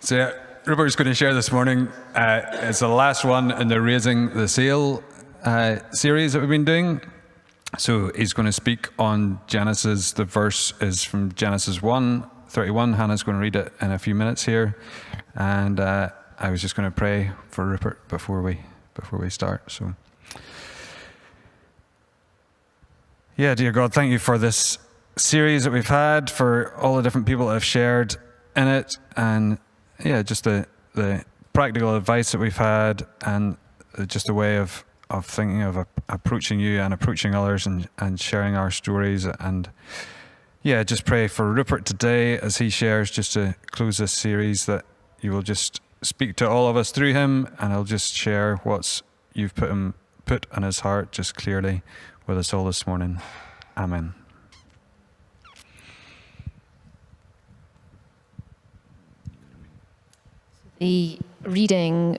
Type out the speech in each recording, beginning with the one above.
So yeah, Rupert's going to share this morning. It's the last one in the Raising the Sail series that we've been doing. So he's going to speak on Genesis. The verse is from Genesis 1:31. Hannah's going to read it in a few minutes here. And I was just going to pray for Rupert before we start. So, yeah, dear God, thank you for this series that we've had, for all the different people that have shared in it, and yeah, just the practical advice that we've had, and just a way of thinking of approaching you and approaching others and sharing our stories. And yeah, just pray for Rupert today as he shares, just to close this series, that you will just speak to all of us through him, and he'll just share what's you've put on his heart just clearly with us all this morning. Amen. The reading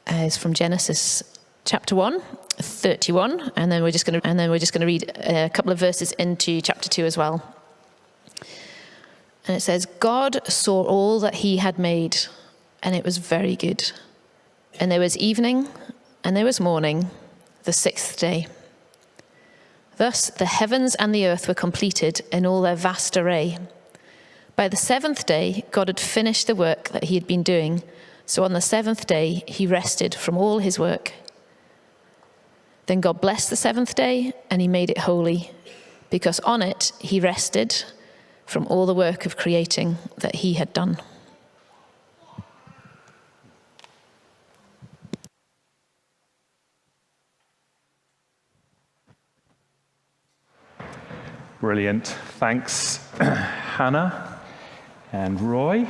is from Genesis chapter 1:31, and then we're just going to read a couple of verses into chapter 2 as well. And it says, God saw all that he had made, and it was very good. And there was evening, and there was morning, the sixth day. Thus the heavens and the earth were completed in all their vast array. By the seventh day, God had finished the work that he had been doing. So on the seventh day, he rested from all his work. Then God blessed the seventh day, and he made it holy, because on it he rested from all the work of creating that he had done. Brilliant. Thanks, Hannah and Roy.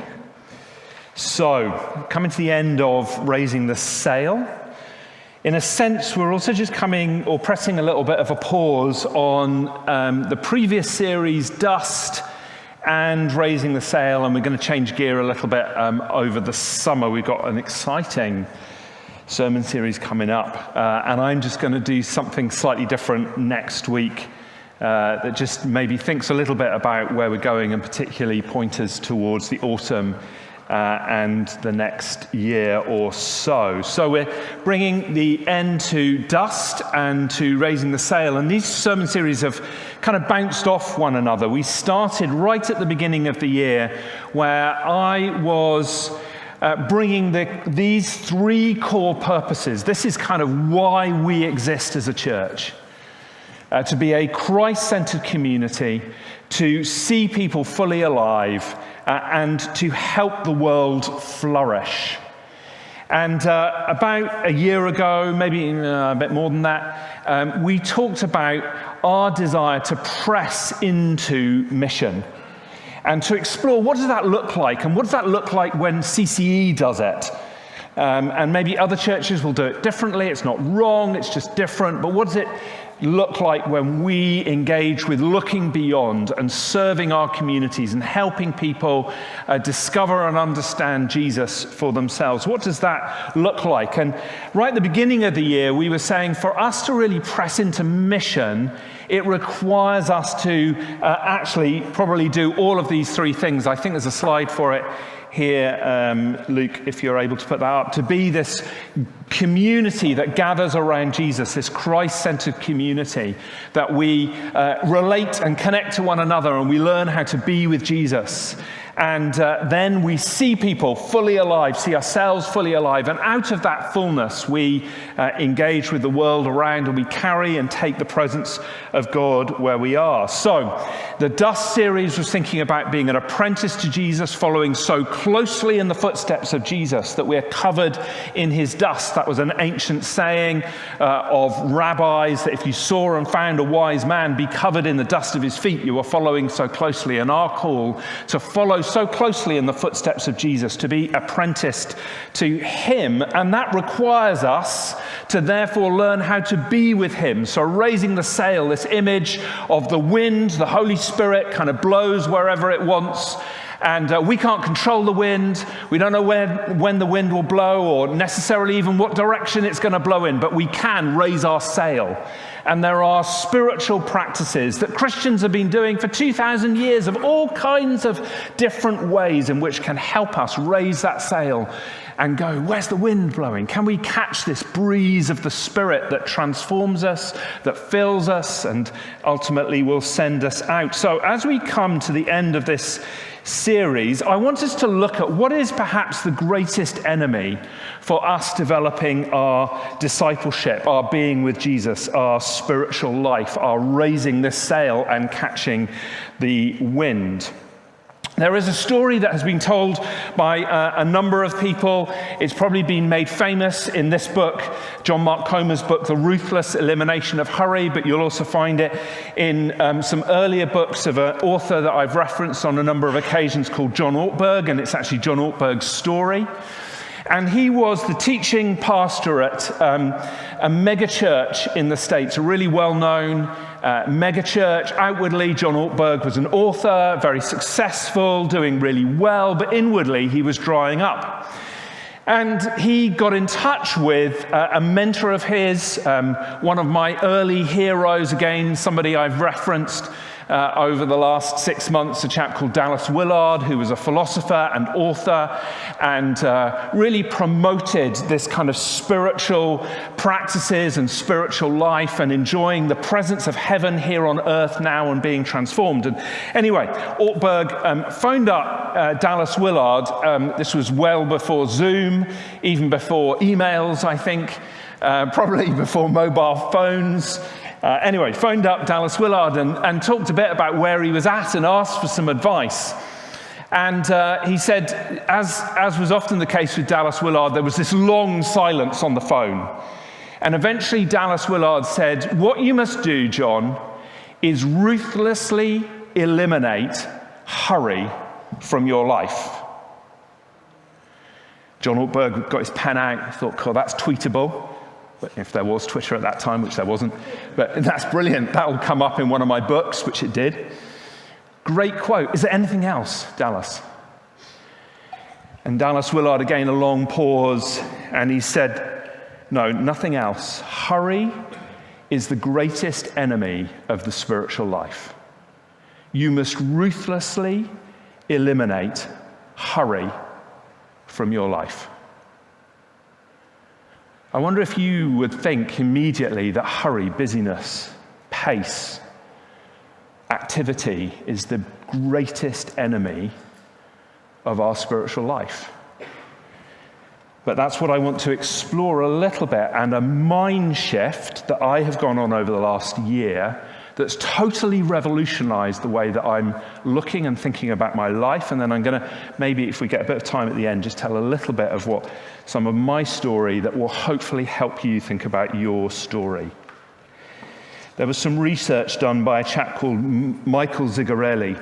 So, coming to the end of Raising the Sail. In a sense, we're also just pressing a little bit of a pause on the previous series, Dust, and Raising the Sail, and we're going to change gear a little bit over the summer. We've got an exciting sermon series coming up, and I'm just going to do something slightly different next week. That just maybe thinks a little bit about where we're going, and particularly pointers towards the autumn and the next year or so. So we're bringing the end to Dust and to Raising the Sail, and these sermon series have kind of bounced off one another. We started right at the beginning of the year, where I was bringing these three core purposes. This is kind of why we exist as a church. To be a Christ-centered community, to see people fully alive, and to help the world flourish. And about a year ago, maybe a bit more than that, we talked about our desire to press into mission and to explore what does that look like, and what does that look like when CCE does it. And maybe other churches will do it differently. It's not wrong, it's just different. But what does it look like when we engage with looking beyond and serving our communities and helping people discover and understand Jesus for themselves? What does that look like? And right at the beginning of the year, we were saying for us to really press into mission, it requires us to actually probably do all of these three things. I think there's a slide for it here, Luke, if you're able to put that up, to be this community that gathers around Jesus, this Christ-centered community, that we relate and connect to one another, and we learn how to be with Jesus. And then we see people fully alive, see ourselves fully alive. And out of that fullness, we engage with the world around, and we carry and take the presence of God where we are. So the Dust series was thinking about being an apprentice to Jesus, following so closely in the footsteps of Jesus that we're covered in his dust. That was an ancient saying of rabbis, that if you saw and found a wise man, be covered in the dust of his feet. You were following so closely. And our call to follow so closely in the footsteps of Jesus, to be apprenticed to him, and that requires us to therefore learn how to be with him. So Raising the Sail, this image of the wind, the Holy Spirit kind of blows wherever it wants, And we can't control the wind. We don't know when the wind will blow or necessarily even what direction it's going to blow in, but we can raise our sail. And there are spiritual practices that Christians have been doing for 2,000 years of all kinds of different ways in which can help us raise that sail and go, where's the wind blowing? Can we catch this breeze of the Spirit that transforms us, that fills us, and ultimately will send us out? So as we come to the end of this series, I want us to look at what is perhaps the greatest enemy for us developing our discipleship, our being with Jesus, our spiritual life, our raising this sail and catching the wind. There is a story that has been told by a number of people. It's probably been made famous in this book, John Mark Comer's book, The Ruthless Elimination of Hurry, but you'll also find it in some earlier books of an author that I've referenced on a number of occasions called John Ortberg, and it's actually John Ortberg's story. And he was the teaching pastor at a mega church in the States, a really well-known mega church. Outwardly, John Ortberg was an author, very successful, doing really well, but inwardly he was drying up. And he got in touch with a mentor of his, one of my early heroes, again, somebody I've referenced over the last 6 months, a chap called Dallas Willard, who was a philosopher and author and really promoted this kind of spiritual practices and spiritual life and enjoying the presence of heaven here on earth now and being transformed. And anyway, Ortberg phoned up Dallas Willard. This was well before Zoom, even before emails, I think, probably before mobile phones. Anyway, phoned up Dallas Willard and talked a bit about where he was at and asked for some advice. And he said, as was often the case with Dallas Willard, there was this long silence on the phone. And eventually Dallas Willard said, what you must do, John, is ruthlessly eliminate hurry from your life. John Ortberg got his pen out, thought, cool, that's tweetable. If there was Twitter at that time, which there wasn't. But that's brilliant. That'll come up in one of my books, which it did. Great quote. Is there anything else, Dallas? And Dallas Willard, again, a long pause, and he said, no, nothing else. Hurry is the greatest enemy of the spiritual life. You must ruthlessly eliminate hurry from your life. I wonder if you would think immediately that hurry, busyness, pace, activity is the greatest enemy of our spiritual life. But that's what I want to explore a little bit, and a mind shift that I have gone on over the last year that's totally revolutionized the way that I'm looking and thinking about my life. And then I'm going to, maybe if we get a bit of time at the end, just tell a little bit of what some of my story that will hopefully help you think about your story. There was some research done by a chap called Michael Zigarelli,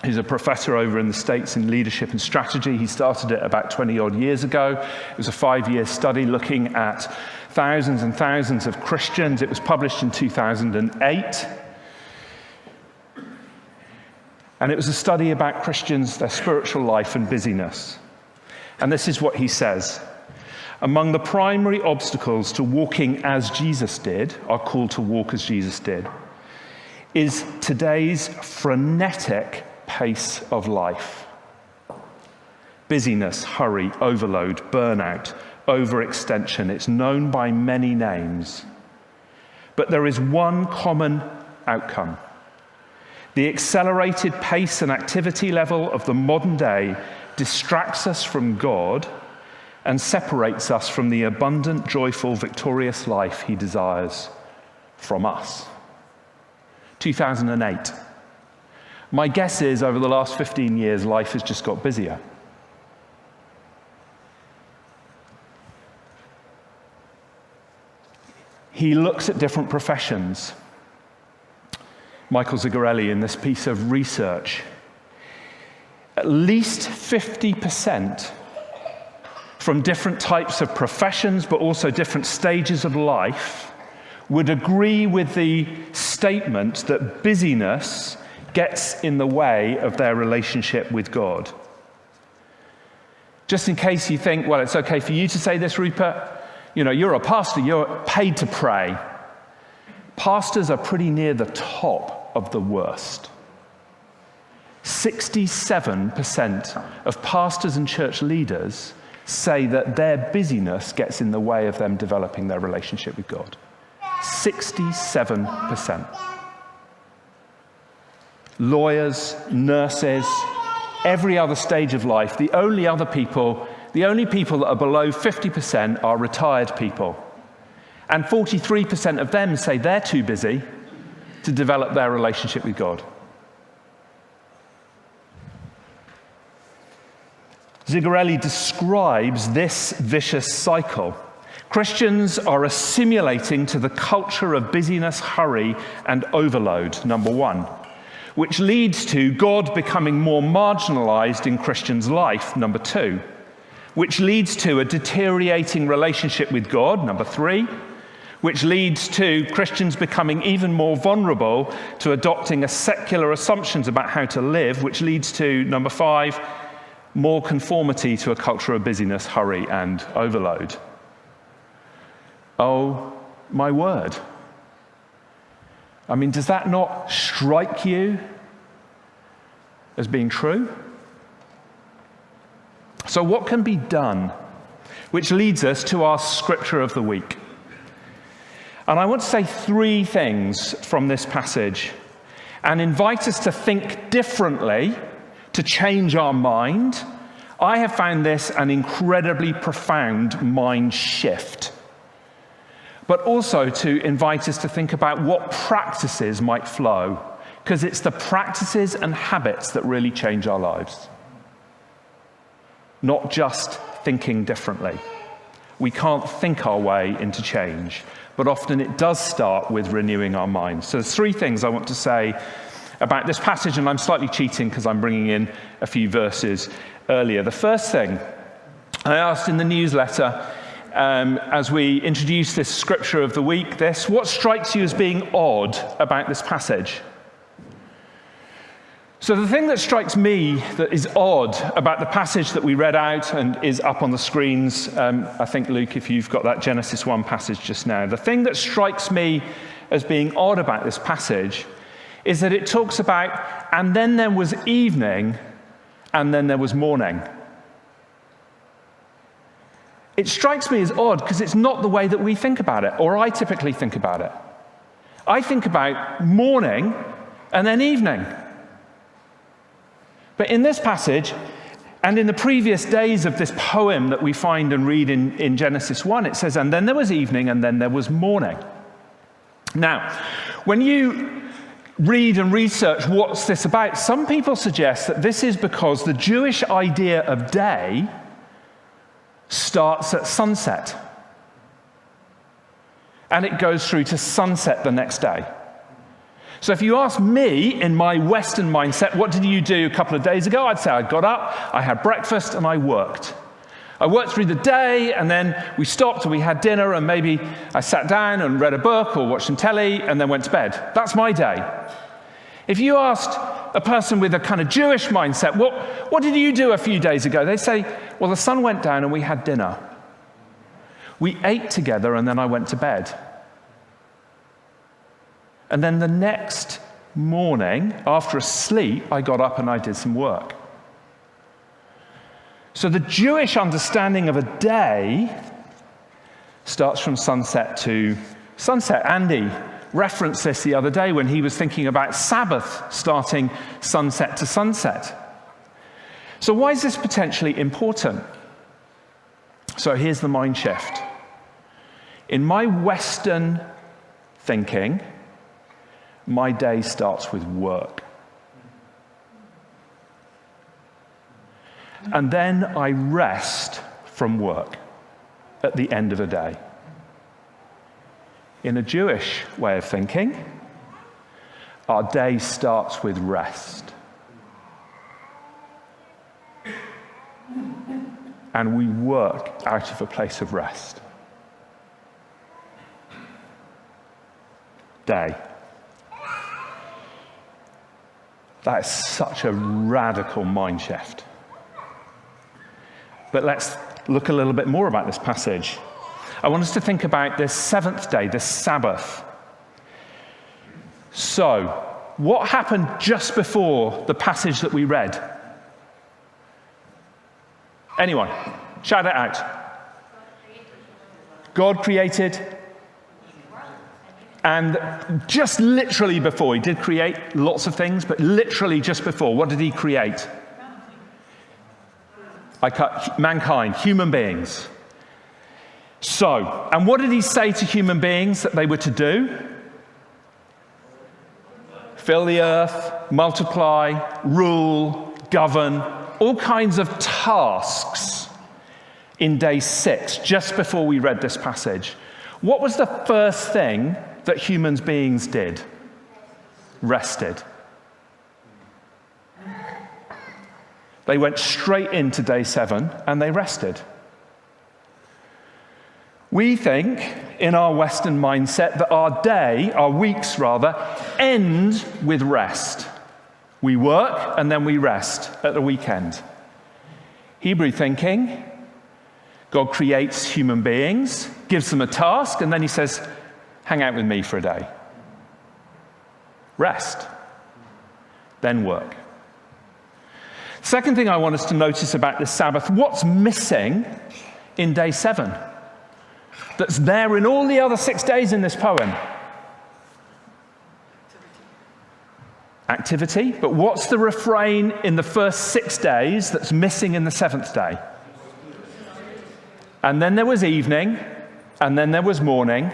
who's a professor over in the States in leadership and strategy. He started it about 20-odd years ago. It was a 5-year study looking at thousands and thousands of Christians. It was published in 2008. And it was a study about Christians, their spiritual life and busyness. And this is what he says. Among the primary obstacles to walking as Jesus did, our call to walk as Jesus did, is today's frenetic pace of life. Busyness, hurry, overload, burnout, overextension. It's known by many names. But there is one common outcome. The accelerated pace and activity level of the modern day distracts us from God and separates us from the abundant, joyful, victorious life he desires from us. 2008. My guess is over the last 15 years, life has just got busier. He looks at different professions. Michael Zigarelli, in this piece of research, at least 50% from different types of professions, but also different stages of life, would agree with the statement that busyness gets in the way of their relationship with God. Just in case you think, well, it's okay for you to say this, Rupert. You're a pastor, you're paid to pray. Pastors are pretty near the top of the worst. 67% of pastors and church leaders say that their busyness gets in the way of them developing their relationship with God. 67%. Lawyers, nurses, every other stage of life, the only people that are below 50% are retired people. And 43% of them say they're too busy to develop their relationship with God. Zigarelli describes this vicious cycle. Christians are assimilating to the culture of busyness, hurry, and overload, number one, which leads to God becoming more marginalized in Christians' life, number two, which leads to a deteriorating relationship with God, number three, which leads to Christians becoming even more vulnerable to adopting secular assumptions about how to live, which leads to, number five, more conformity to a culture of busyness, hurry, and overload. Oh, my word. I mean, does that not strike you as being true? So what can be done? Which leads us to our scripture of the week. And I want to say three things from this passage and invite us to think differently, to change our mind. I have found this an incredibly profound mind shift. But also to invite us to think about what practices might flow, because it's the practices and habits that really change our lives. Not just thinking differently. We can't think our way into change, but often it does start with renewing our minds. So there's three things I want to say about this passage, and I'm slightly cheating because I'm bringing in a few verses earlier. The first thing, I asked in the newsletter, as we introduce this scripture of the week, what strikes you as being odd about this passage? So the thing that strikes me that is odd about the passage that we read out and is up on the screens, I think, Luke, if you've got that Genesis 1 passage just now, the thing that strikes me as being odd about this passage is that it talks about, and then there was evening, and then there was morning. It strikes me as odd because it's not the way that we think about it, or I typically think about it. I think about morning and then evening. But in this passage, and in the previous days of this poem that we find and read in Genesis 1, it says, and then there was evening, and then there was morning. Now, when you read and research what's this about, some people suggest that this is because the Jewish idea of day starts at sunset. And it goes through to sunset the next day. So if you ask me, in my Western mindset, what did you do a couple of days ago? I'd say I got up, I had breakfast, and I worked. I worked through the day, and then we stopped and we had dinner, and maybe I sat down and read a book or watched some telly, and then went to bed. That's my day. If you asked a person with a kind of Jewish mindset, what did you do a few days ago? They'd say, well, the sun went down and we had dinner. We ate together, and then I went to bed. And then the next morning, after a sleep, I got up and I did some work. So the Jewish understanding of a day starts from sunset to sunset. Andy referenced this the other day when he was thinking about Sabbath starting sunset to sunset. So why is this potentially important? So here's the mind shift. In my Western thinking, my day starts with work. And then I rest from work at the end of a day. In a Jewish way of thinking, our day starts with rest. And we work out of a place of rest. Day. That is such a radical mind shift. But let's look a little bit more about this passage. I want us to think about this seventh day, this Sabbath. So, what happened just before the passage that we read? Anyone? Shout it out. God created. And just literally before, he did create lots of things, but literally just before, what did he create? Mankind, human beings. So, and what did he say to human beings that they were to do? Fill the earth, multiply, rule, govern, all kinds of tasks in day 6, just before we read this passage. What was the first thing that human beings did? Rested. They went straight into day 7 and they rested. We think, in our Western mindset, that our weeks rather, end with rest. We work and then we rest at the weekend. Hebrew thinking, God creates human beings, gives them a task, and then he says, hang out with me for a day. Rest. Then work. Second thing I want us to notice about this Sabbath, what's missing in day 7? That's there in all the other 6 days in this poem. Activity. But what's the refrain in the first 6 days that's missing in the 7th day? And then there was evening, and then there was morning,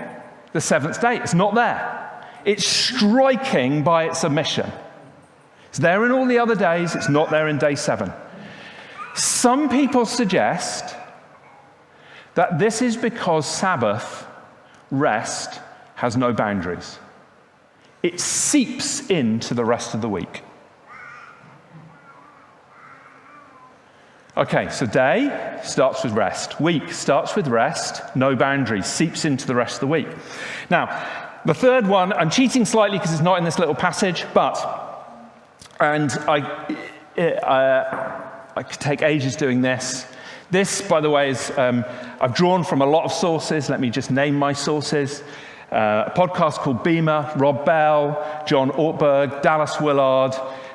the 7th day. It's not there. It's striking by its omission. It's there in all the other days, it's not there in day 7. Some people suggest that this is because Sabbath, rest, has no boundaries. It seeps into the rest of the week. Okay, so day starts with rest. Week starts with rest, no boundaries, seeps into the rest of the week. Now, the third one, I'm cheating slightly because it's not in this little passage, and I could take ages doing this. This, by the way, is I've drawn from a lot of sources. Let me just name my sources. A podcast called Beamer, Rob Bell, John Ortberg, Dallas Willard,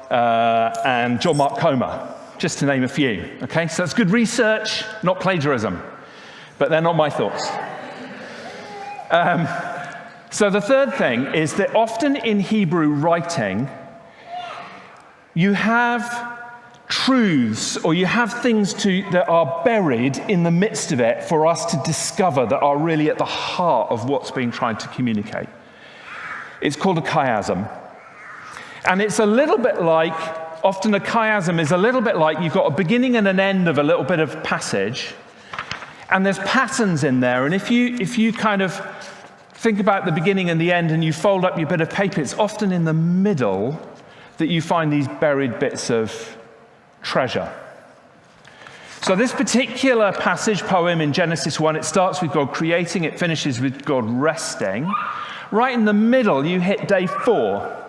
and John Mark Comer, just to name a few. Okay, so that's good research, not plagiarism, but they're not my thoughts. So the third thing is that often in Hebrew writing, you have truths, or you have things that are buried in the midst of it for us to discover that are really at the heart of what's being tried to communicate. It's called a chiasm. And it's a little bit like, often a chiasm is a little bit like you've got a beginning and an end of a little bit of passage, and there's patterns in there. And if you kind of think about the beginning and the end and you fold up your bit of paper, it's often in the middle that you find these buried bits of treasure. So this particular passage, poem in Genesis 1, it starts with God creating, it finishes with God resting. Right in the middle, you hit day 4.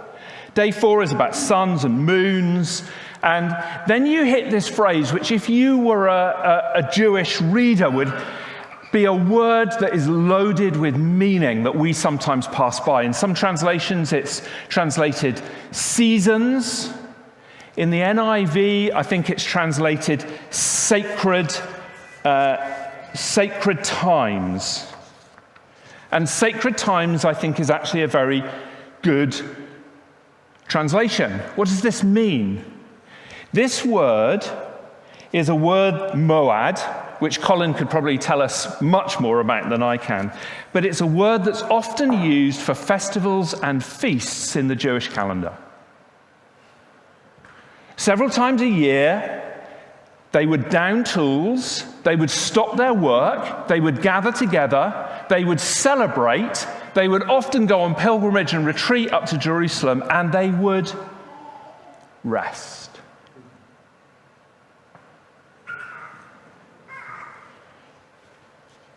Day 4 is about suns and moons. And then you hit this phrase, which if you were a Jewish reader would be a word that is loaded with meaning that we sometimes pass by. In some translations, it's translated seasons. In the NIV, I think it's translated sacred times. And sacred times, I think, is actually a very good translation. What does this mean? This word is a word moad, which Colin could probably tell us much more about than I can. But it's a word that's often used for festivals and feasts in the Jewish calendar. Several times a year, they would down tools, they would stop their work, they would gather together, they would celebrate, they would often go on pilgrimage and retreat up to Jerusalem, and they would rest.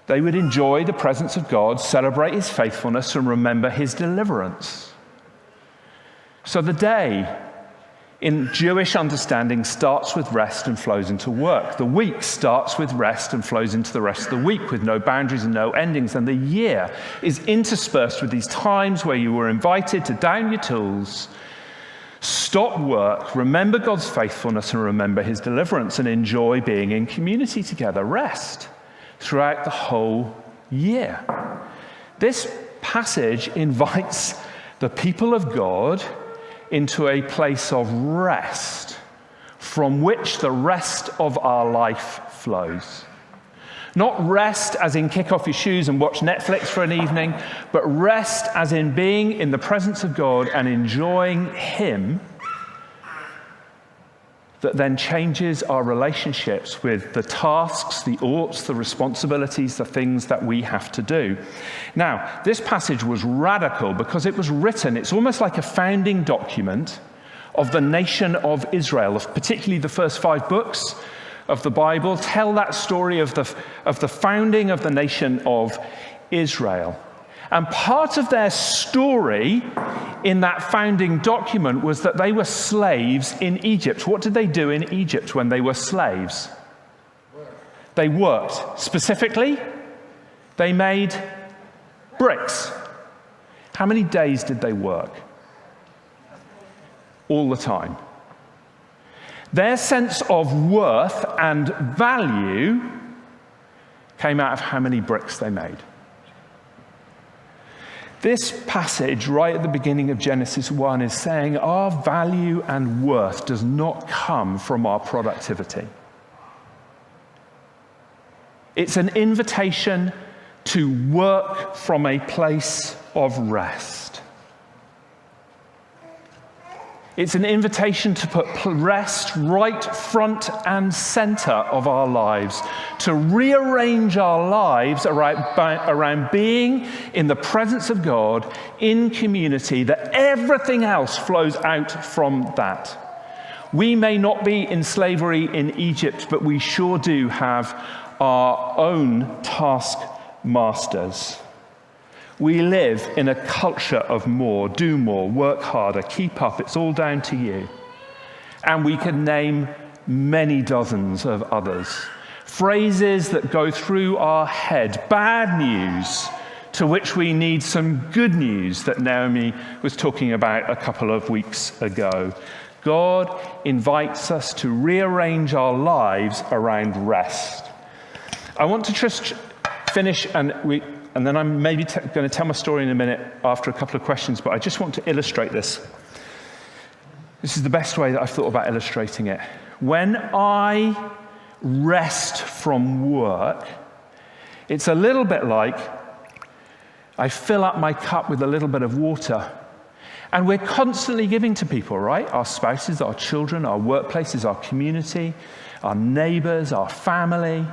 They would enjoy the presence of God, celebrate his faithfulness, and remember his deliverance. So the day in Jewish understanding, starts with rest and flows into work. The week starts with rest and flows into the rest of the week with no boundaries and no endings. And the year is interspersed with these times where you were invited to down your tools, stop work, remember God's faithfulness and remember his deliverance, and enjoy being in community together. Rest throughout the whole year. This passage invites the people of God into a place of rest from which the rest of our life flows. Not rest as in kick off your shoes and watch Netflix for an evening, but rest as in being in the presence of God and enjoying him, that then changes our relationships with the tasks, the oughts, the responsibilities, the things that we have to do. Now, this passage was radical because it was written, it's almost like a founding document of the nation of Israel, particularly the first 5 books of the Bible tell that story of the founding of the nation of Israel. And part of their story in that founding document was that they were slaves in Egypt. What did they do in Egypt when they were slaves? They worked. Specifically, they made bricks. How many days did they work? All the time. Their sense of worth and value came out of how many bricks they made. This passage, right at the beginning of Genesis 1, is saying our value and worth does not come from our productivity. It's an invitation to work from a place of rest. It's an invitation to put rest right front and center of our lives, to rearrange our lives around being in the presence of God, in community, that everything else flows out from that. We may not be in slavery in Egypt, but we sure do have our own taskmasters. We live in a culture of more, do more, work harder, keep up, it's all down to you. And we can name many dozens of others. Phrases that go through our head, bad news, to which we need some good news that Naomi was talking about a couple of weeks ago. God invites us to rearrange our lives around rest. I want to just finish, and then I'm maybe going to tell my story in a minute after a couple of questions, but I just want to illustrate this. This is the best way that I've thought about illustrating it. When I rest from work, it's a little bit like I fill up my cup with a little bit of water. And we're constantly giving to people, right? Our spouses, our children, our workplaces, our community, our neighbors, our family.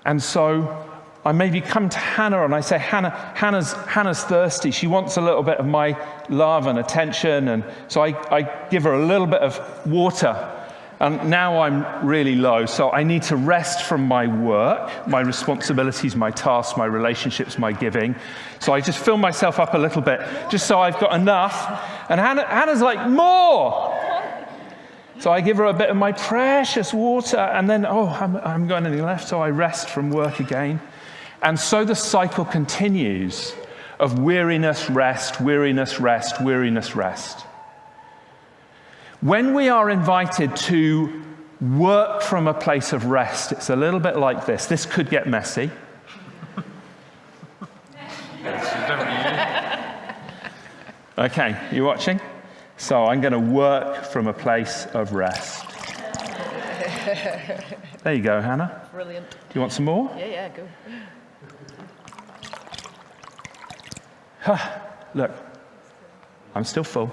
And so I maybe come to Hannah and I say, Hannah's thirsty. She wants a little bit of my love and attention. And so I give her a little bit of water. And now I'm really low. So I need to rest from my work, my responsibilities, my tasks, my relationships, my giving. So I just fill myself up a little bit just so I've got enough. And Hannah's like, more. So I give her a bit of my precious water. And then, I haven't got anything left. So I rest from work again. And so the cycle continues of weariness, rest, weariness, rest, weariness, rest. When we are invited to work from a place of rest, it's a little bit like this. This could get messy. Okay, you watching? So I'm going to work from a place of rest. There you go, Hannah. Brilliant. Do you want some more? Yeah, go. Look, I'm still full.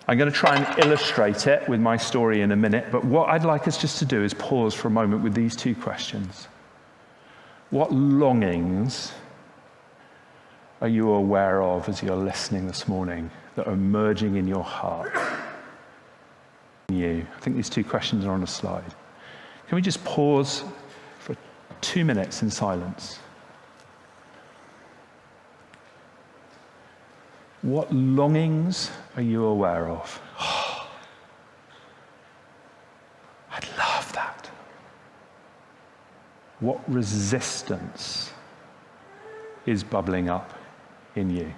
I'm going to try and illustrate it with my story in a minute, but what I'd like us just to do is pause for a moment with these two questions. What longings are you aware of as you're listening this morning that are emerging in your heart? I think these two questions are on a slide. Can we just pause for 2 minutes in silence? What longings are you aware of? I'd love that. What resistance is bubbling up in you?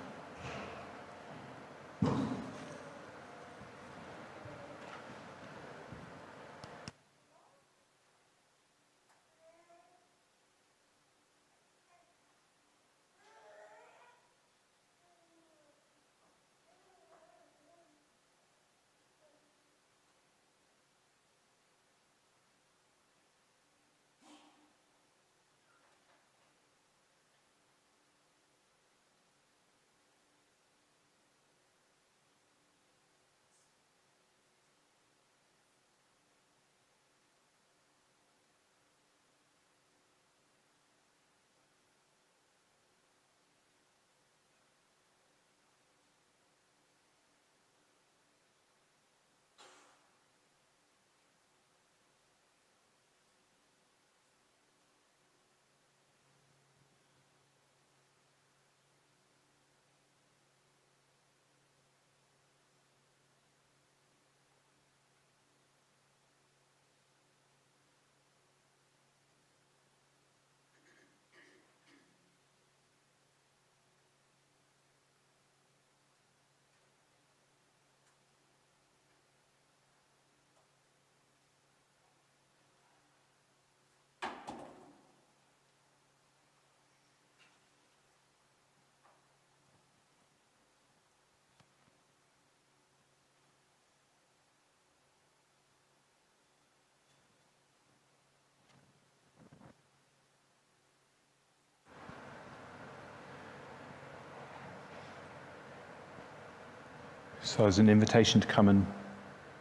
So as an invitation to come and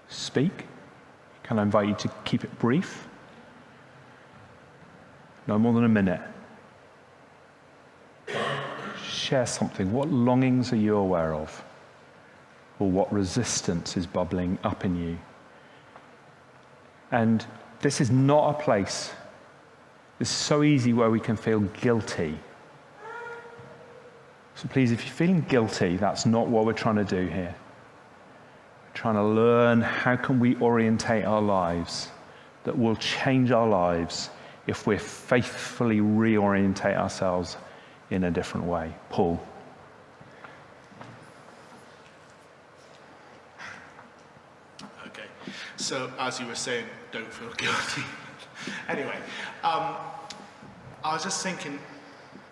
speak, can I invite you to keep it brief? No more than a minute. Share something. What longings are you aware of? Or what resistance is bubbling up in you? And this is not a place, it's so easy where we can feel guilty. So please, if you're feeling guilty, that's not what we're trying to do here. We're trying to learn how can we orientate our lives that will change our lives if we faithfully reorientate ourselves in a different way. Paul. Okay, so as you were saying, don't feel guilty. Anyway, I was just thinking,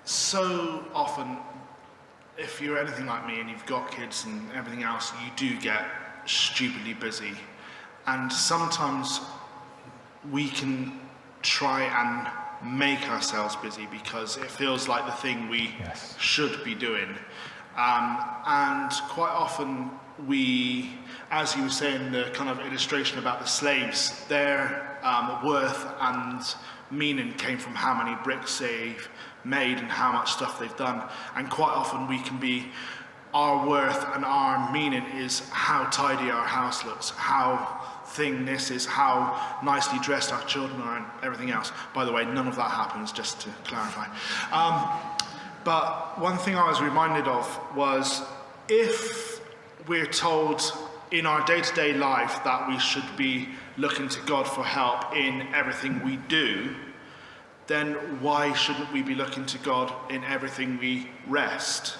so often, if you're anything like me and you've got kids and everything else, you do get stupidly busy. And sometimes we can try and make ourselves busy because it feels like the thing we should be doing. And quite often we, as you were saying, the kind of illustration about the slaves, their worth and meaning came from how many bricks they've made and how much stuff they've done. And quite often we can be, our worth and our meaning is how tidy our house looks, how thing this is, how nicely dressed our children are, and everything else. By the way, none of that happens, just to clarify. But one thing I was reminded of was, if we're told in our day-to-day life that we should be looking to God for help in everything we do, then why shouldn't we be looking to God in everything we rest?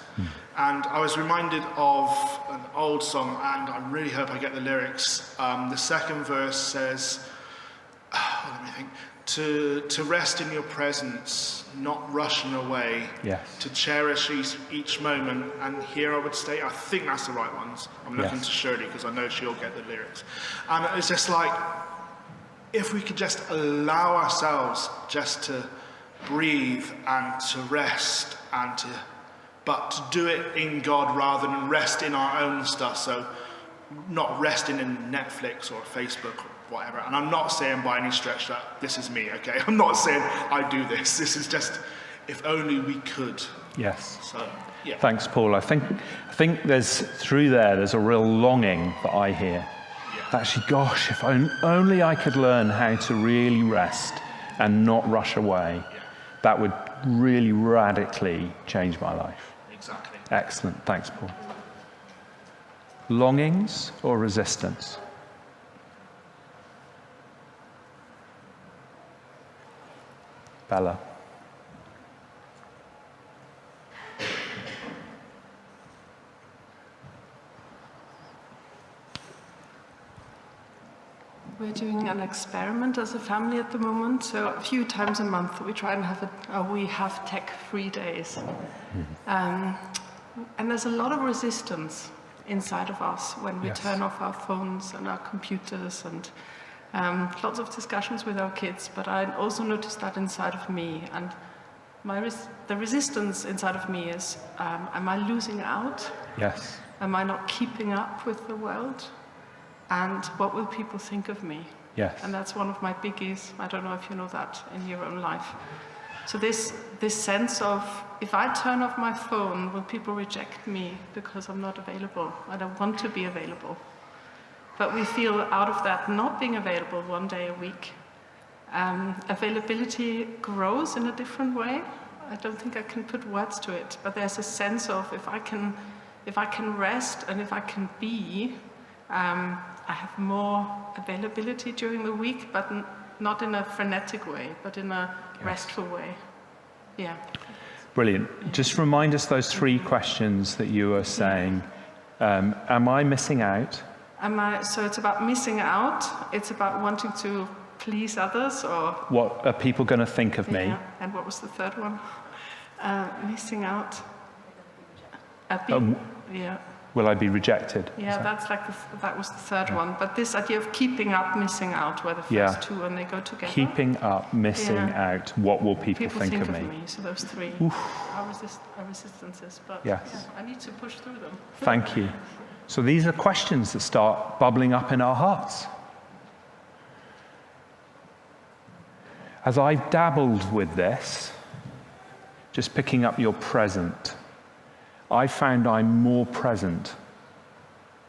And I was reminded of an old song, and I really hope I get the lyrics. The second verse says, let me think, to rest in your presence, not rushing away, to cherish each moment, and here I would stay. I think that's the right ones. I'm looking to Shirley because I know she'll get the lyrics. And it's just like, if we could just allow ourselves just to breathe and to rest and but to do it in God rather than rest in our own stuff. So not resting in Netflix or Facebook or whatever. And I'm not saying by any stretch that this is me, okay? I'm not saying I do this. This is just, if only we could. Yes. So, yeah. Thanks, Paul. I think there's a real longing that I hear. Actually, gosh, if only I could learn how to really rest and not rush away, that would really radically change my life. Exactly. Excellent. Thanks, Paul. Longings or resistance? Bella. We're doing an experiment as a family at the moment. So a few times a month we try and we have tech-free days. And there's a lot of resistance inside of us when we turn off our phones and our computers, and lots of discussions with our kids. But I also noticed that inside of me, and the resistance inside of me is, am I losing out? Yes. Am I not keeping up with the world? And what will people think of me? Yes. And that's one of my biggies. I don't know if you know that in your own life. So this sense of, if I turn off my phone, will people reject me because I'm not available? I don't want to be available. But we feel out of that not being available one day a week, availability grows in a different way. I don't think I can put words to it, but there's a sense of, if I can rest and if I can be, I have more availability during the week, but not in a frenetic way, but in a restful way. Yeah. Brilliant. Just remind us those three questions that you were saying. Am I missing out? So it's about missing out. It's about wanting to please others, or what are people going to think of me? Yeah. And what was the third one? Missing out. Yeah. Will I be rejected? Yeah, that was the third one. But this idea of keeping up, missing out, were the first two, and they go together. Keeping up, missing out. What will people think of me? So those three are resistances. But I need to push through them. Thank you. So these are questions that start bubbling up in our hearts. As I've dabbled with this, just picking up your present, I found I'm more present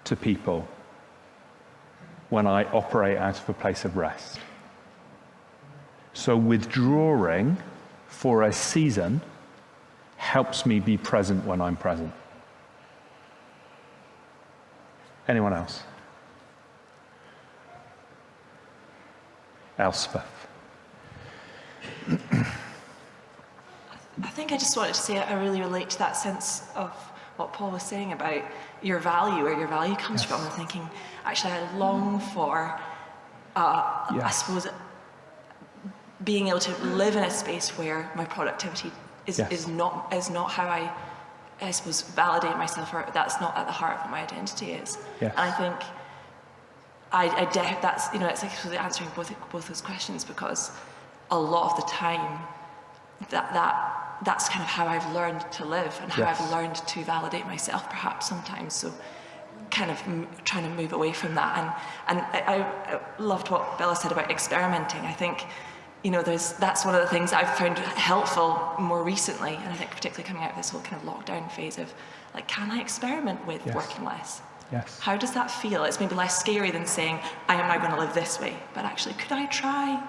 to people when I operate out of a place of rest. So withdrawing for a season helps me be present when I'm present. Anyone else? Elspeth. I think I just wanted to say I really relate to that sense of what Paul was saying about your value, where your value comes from. I'm thinking, actually, I long for, I suppose, being able to live in a space where my productivity is not how I suppose, validate myself, or that's not at the heart of what my identity is. Yes. And I think that's, it's actually answering both those questions, because a lot of the time that's kind of how I've learned to live, and how I've learned to validate myself, perhaps sometimes. So kind of trying to move away from that. And I loved what Bella said about experimenting. I think, that's one of the things I've found helpful more recently, and I think particularly coming out of this whole kind of lockdown phase of, can I experiment with working less? Yes. How does that feel? It's maybe less scary than saying, I am now going to live this way, but actually, could I try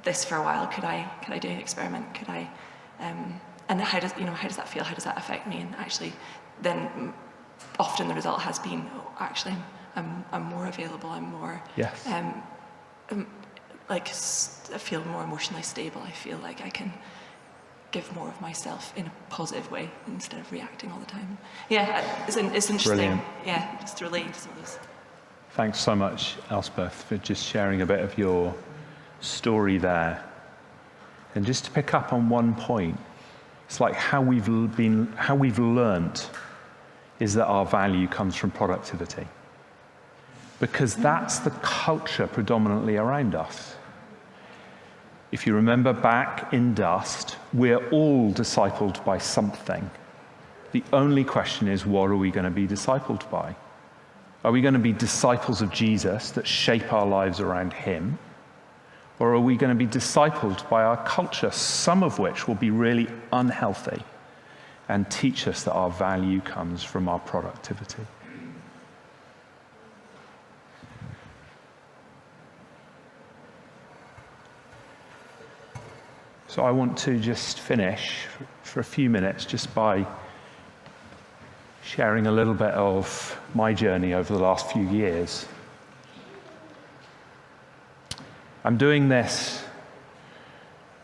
this for a while? Could I do an experiment? Could I, and how does that feel? How does that affect me? And actually, then often the result has been, actually, I'm more available. I'm more, I feel more emotionally stable. I feel like I can give more of myself in a positive way instead of reacting all the time. Yeah, it's interesting. Brilliant. Yeah, just relating to some of those. Thanks so much, Elspeth, for just sharing a bit of your story there. And just to pick up on one point, it's like how we've learnt is that our value comes from productivity, because that's the culture predominantly around us. If you remember back in Dust, we're all discipled by something. The only question is, what are we going to be discipled by? Are we going to be disciples of Jesus that shape our lives around him? Or are we going to be discipled by our culture, some of which will be really unhealthy and teach us that our value comes from our productivity? So I want to just finish for a few minutes just by sharing a little bit of my journey over the last few years. I'm doing this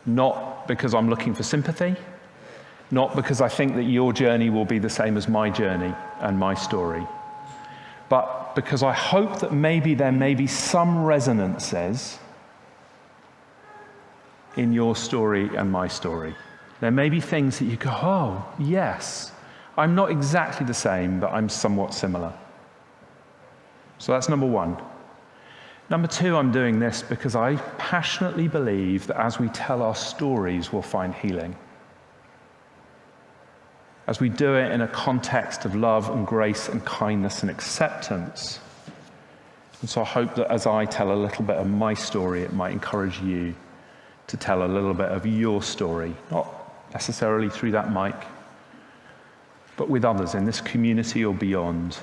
not because I'm looking for sympathy, not because I think that your journey will be the same as my journey and my story, but because I hope that maybe there may be some resonances in your story and my story. There may be things that you go, oh, yes, I'm not exactly the same, but I'm somewhat similar. So that's number one. Number two, I'm doing this because I passionately believe that as we tell our stories, we'll find healing. As we do it in a context of love and grace and kindness and acceptance. And so I hope that as I tell a little bit of my story, it might encourage you to tell a little bit of your story, not necessarily through that mic, but with others in this community or beyond.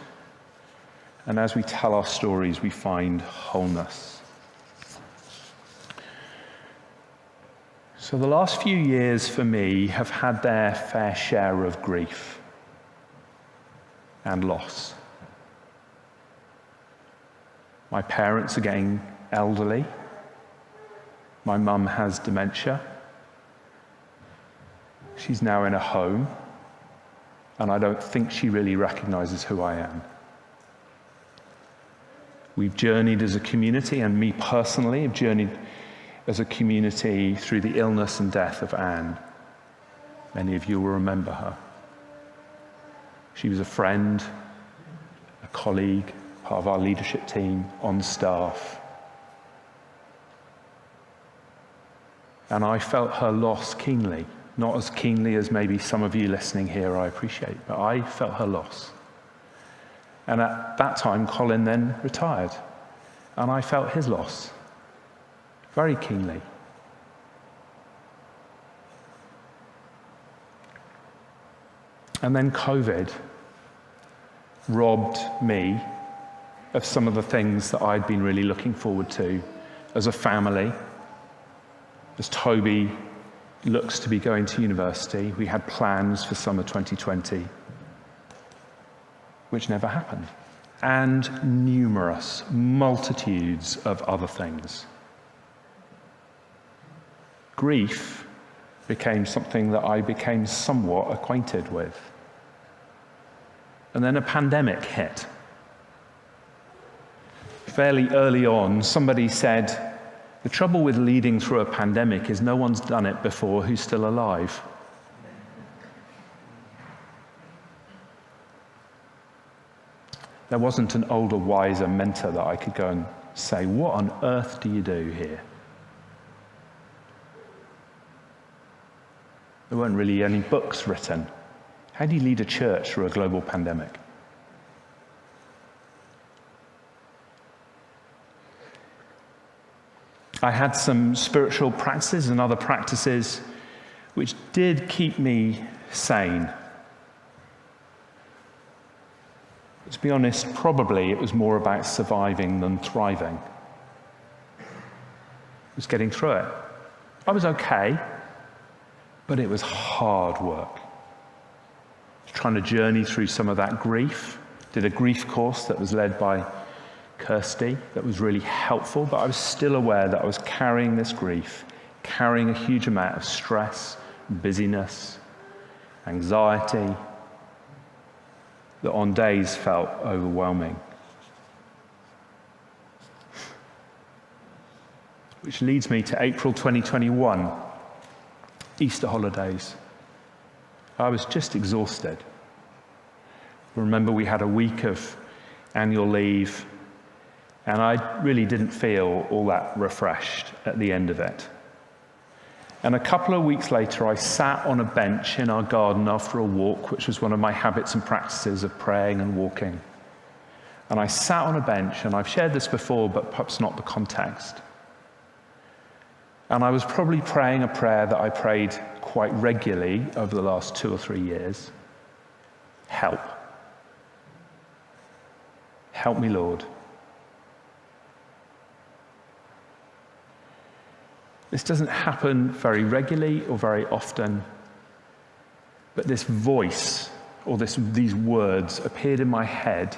And as we tell our stories, we find wholeness. So the last few years for me have had their fair share of grief and loss. My parents are getting elderly. My mum has dementia. She's now in a home, and I don't think she really recognizes who I am. We've journeyed as a community, and me personally have journeyed as a community through the illness and death of Anne. Many of you will remember her. She was a friend, a colleague, part of our leadership team, on staff. And I felt her loss keenly, not as keenly as maybe some of you listening here I appreciate, but I felt her loss. And at that time, Colin then retired, and I felt his loss very keenly. And then COVID robbed me of some of the things that I'd been really looking forward to as a family. As Toby looks to be going to university, we had plans for summer 2020, which never happened. And numerous, multitudes of other things. Grief became something that I became somewhat acquainted with. And then a pandemic hit. Fairly early on, somebody said, the trouble with leading through a pandemic is no one's done it before who's still alive. There wasn't an older, wiser mentor that I could go and say, what on earth do you do here? There weren't really any books written. How do you lead a church through a global pandemic? I had some spiritual practices and other practices which did keep me sane. To be honest, probably it was more about surviving than thriving. It was getting through it. I was okay, but it was hard work. Trying to journey through some of that grief. Did a grief course that was led by Kirsty that was really helpful, but I was still aware that I was carrying this grief, carrying a huge amount of stress, busyness, anxiety, that on days felt overwhelming. Which leads me to April 2021, Easter holidays. I was just exhausted. Remember, we had a week of annual leave, and I really didn't feel all that refreshed at the end of it. And a couple of weeks later, I sat on a bench in our garden after a walk, which was one of my habits and practices of praying and walking. And I sat on a bench, and I've shared this before, but perhaps not the context. And I was probably praying a prayer that I prayed quite regularly over the last 2 or 3 years. Help. Help me, Lord. This doesn't happen very regularly or very often, but this voice or these words appeared in my head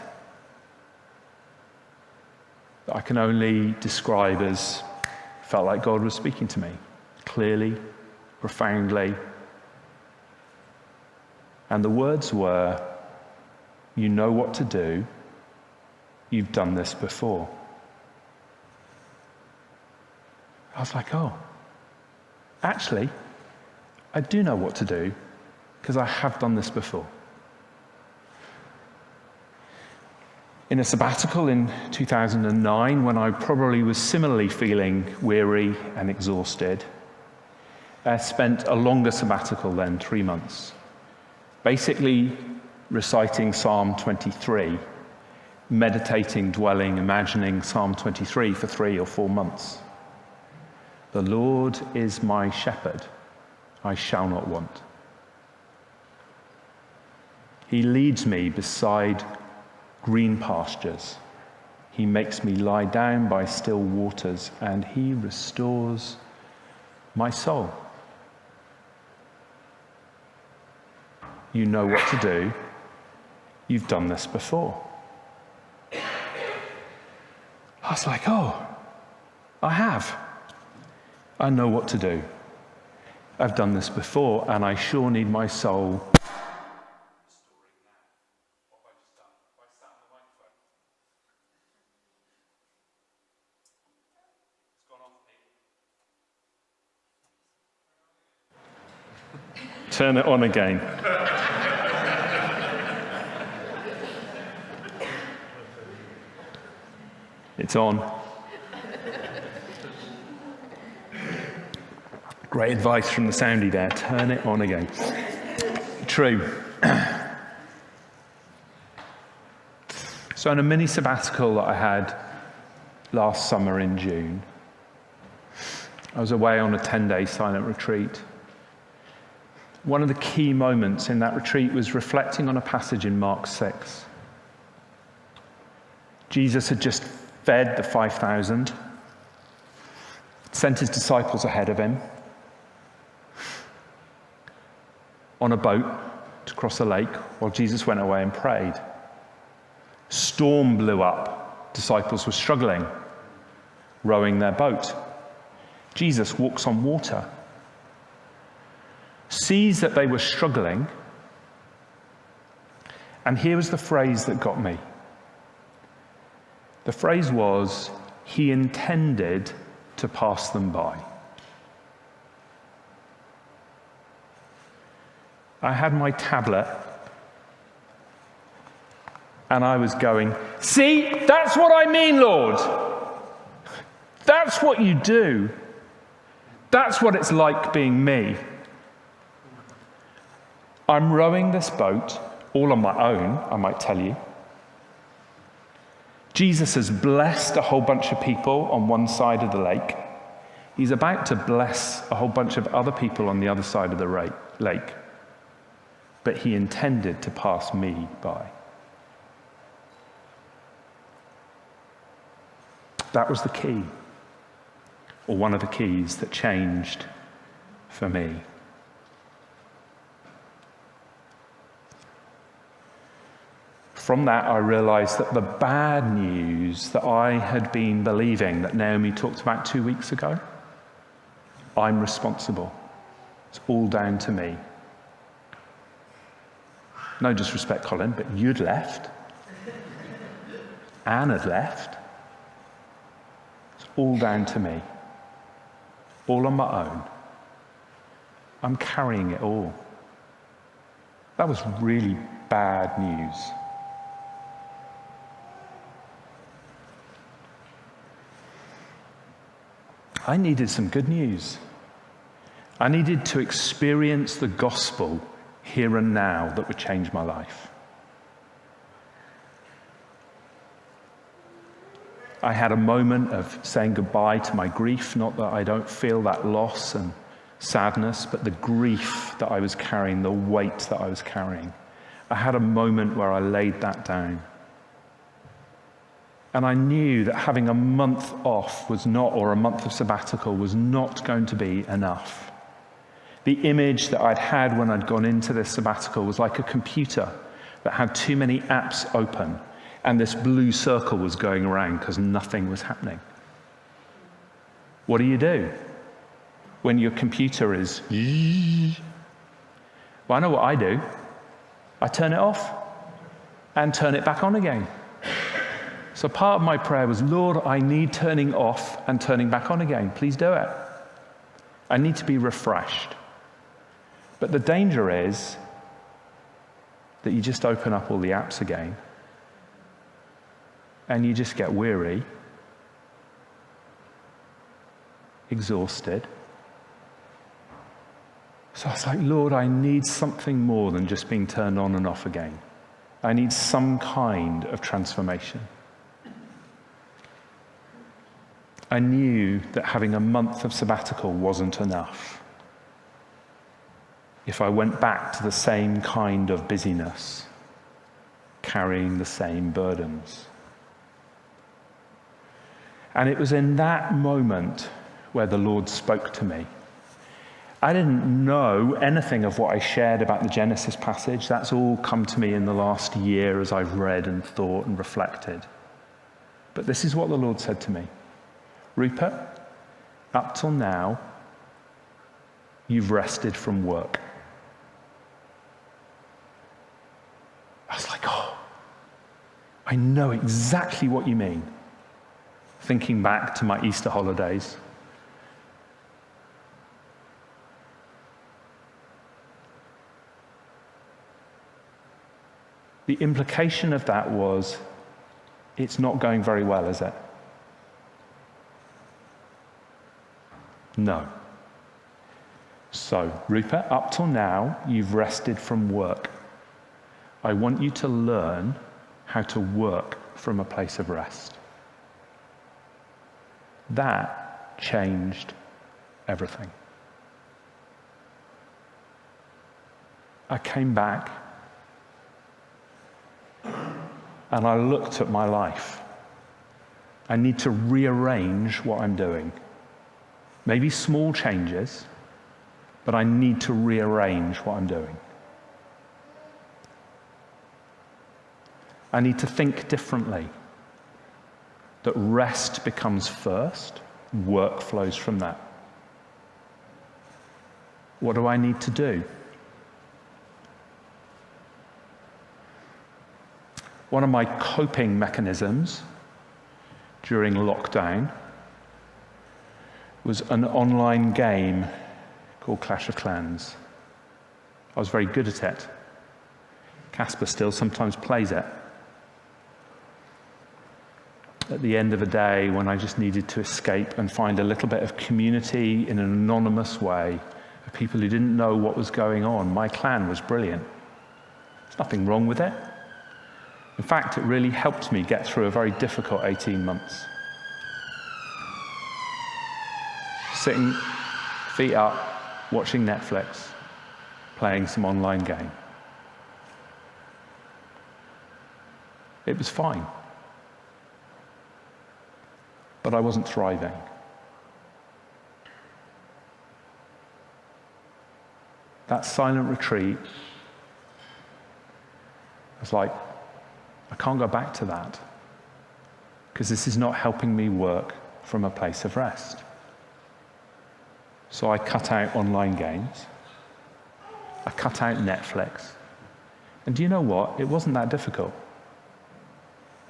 that I can only describe as felt like God was speaking to me clearly, profoundly. And the words were, "You know what to do. You've done this before." I was like, oh, actually, I do know what to do because I have done this before. In a sabbatical in 2009, when I probably was similarly feeling weary and exhausted, I spent a longer sabbatical then, 3 months, basically reciting Psalm 23, meditating, dwelling, imagining Psalm 23 for 3 or 4 months. The Lord is my shepherd, I shall not want. He leads me beside green pastures. He makes me lie down by still waters, and he restores my soul. You know what to do. You've done this before. I was like, oh, I have. I know what to do. I've done this before, and I sure need my soul. Turn it on again. It's on. Great advice from the soundy there. Turn it on again. True. So in a mini sabbatical that I had last summer in June, I was away on a 10-day silent retreat. One of the key moments in that retreat was reflecting on a passage in Mark 6. Jesus had just fed the 5,000, sent his disciples ahead of him on a boat to cross a lake while Jesus went away and prayed. Storm blew up. Disciples were struggling, rowing their boat. Jesus walks on water, sees that they were struggling, and here was the phrase that got me. The phrase was, he intended to pass them by. I had my tablet, and I was going, see, that's what I mean, Lord. That's what you do. That's what it's like being me. I'm rowing this boat all on my own, I might tell you. Jesus has blessed a whole bunch of people on one side of the lake. He's about to bless a whole bunch of other people on the other side of the lake. But he intended to pass me by. That was the key, or one of the keys that changed for me. From that, I realized that the bad news that I had been believing, that Naomi talked about 2 weeks ago, I'm responsible. It's all down to me. No disrespect, Colin, but you'd left. Anne had left. It's all down to me. All on my own. I'm carrying it all. That was really bad news. I needed some good news. I needed to experience the gospel here and now that would change my life. I had a moment of saying goodbye to my grief, not that I don't feel that loss and sadness, but the grief that I was carrying, the weight that I was carrying. I had a moment where I laid that down. And I knew that having a month off was not, or a month of sabbatical was not going to be enough. The image that I'd had when I'd gone into this sabbatical was like a computer that had too many apps open, and this blue circle was going around because nothing was happening. What do when your computer is... Well, I know what I do. I turn it off and turn it back on again. So part of my prayer was, Lord, I need turning off and turning back on again. Please do it. I need to be refreshed. But the danger is that you just open up all the apps again and you just get weary, exhausted. So I was like, Lord, I need something more than just being turned on and off again. I need some kind of transformation. I knew that having a month of sabbatical wasn't enough. If I went back to the same kind of busyness, carrying the same burdens. And it was in that moment where the Lord spoke to me. I didn't know anything of what I shared about the Genesis passage. That's all come to me in the last year as I've read and thought and reflected. But this is what the Lord said to me. Rupert, up till now, you've rested from work. I was like, oh, I know exactly what you mean. Thinking back to my Easter holidays. The implication of that was, it's not going very well, is it? No. So, Rupert, up till now, you've rested from work. I want you to learn how to work from a place of rest. That changed everything. I came back and I looked at my life. I need to rearrange what I'm doing. Maybe small changes, but I need to rearrange what I'm doing. I need to think differently. That rest becomes first, work flows from that. What do I need to do? One of my coping mechanisms during lockdown was an online game called Clash of Clans. I was very good at it. Casper still sometimes plays it. At the end of a day, when I just needed to escape and find a little bit of community in an anonymous way of people who didn't know what was going on, my clan was brilliant. There's nothing wrong with it. In fact, it really helped me get through a very difficult 18 months. Sitting, feet up, watching Netflix, playing some online game. It was fine. But I wasn't thriving. That silent retreat was like, I can't go back to that because this is not helping me work from a place of rest. So I cut out online games. I cut out Netflix. And do you know what? It wasn't that difficult.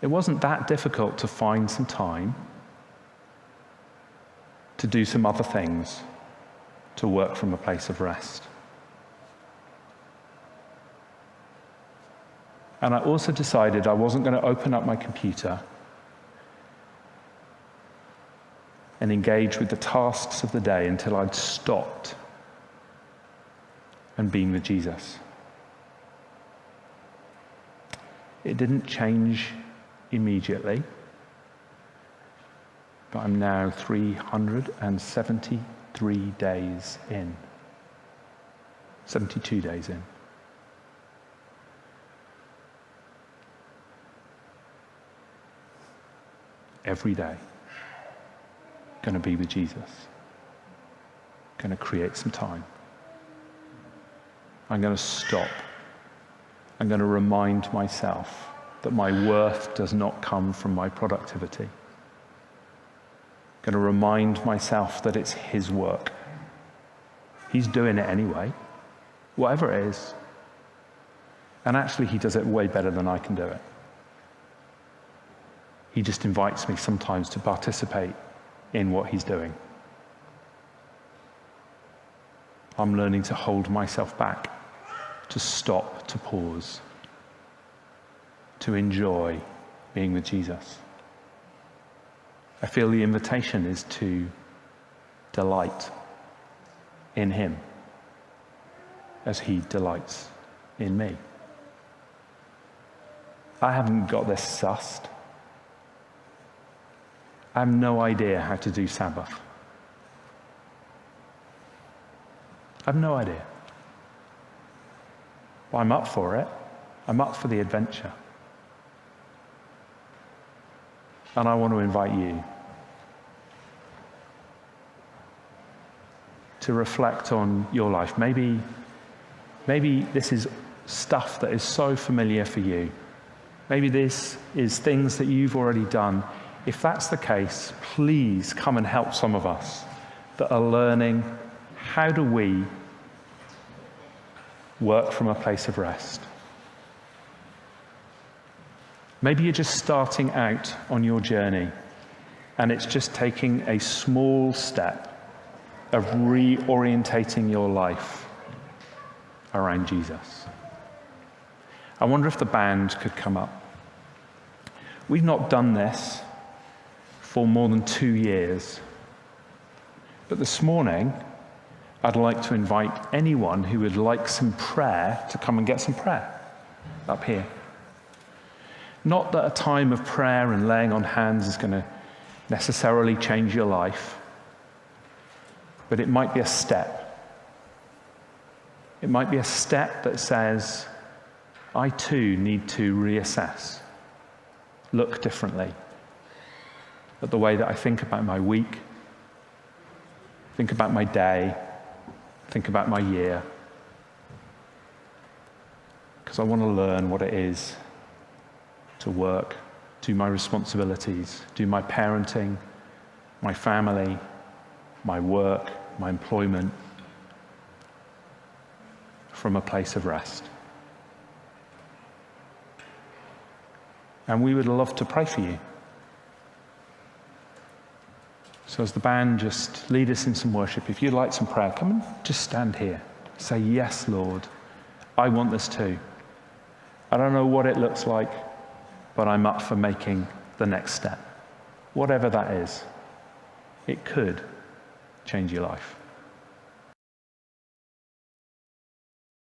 It wasn't that difficult to find some time to do some other things, to work from a place of rest. And I also decided I wasn't going to open up my computer and engage with the tasks of the day until I'd stopped and been with Jesus. It didn't change immediately, but I'm now 373 days in. 72 days in. Every day, going to be with Jesus. Going to create some time. I'm going to stop. I'm going to remind myself that my worth does not come from my productivity. I'm going to remind myself that it's his work. He's doing it anyway, whatever it is. And actually, he does it way better than I can do it. He just invites me sometimes to participate in what he's doing. I'm learning to hold myself back, to stop, to pause, to enjoy being with Jesus. I feel the invitation is to delight in him as he delights in me. I haven't got this sussed. I have no idea how to do Sabbath. I have no idea. But I'm up for it. I'm up for the adventure. And I want to invite you to reflect on your life. Maybe this is stuff that is so familiar for you. Maybe this is things that you've already done. If that's the case, please come and help some of us that are learning how do we work from a place of rest. Maybe you're just starting out on your journey and it's just taking a small step of reorientating your life around Jesus. I wonder if the band could come up. We've not done this for more than 2 years. But this morning, I'd like to invite anyone who would like some prayer to come and get some prayer up here. Not that a time of prayer and laying on hands is going to necessarily change your life, but it might be a step. It might be a step that says, I too need to reassess, look differently at the way that I think about my week, think about my day, think about my year. Because I want to learn what it is to work, do my responsibilities, do my parenting, my family, my work, my employment, from a place of rest. And we would love to pray for you. So as the band just lead us in some worship, if you'd like some prayer, come and just stand here. Say, yes, Lord, I want this too. I don't know what it looks like, but I'm up for making the next step. Whatever that is, it could change your life.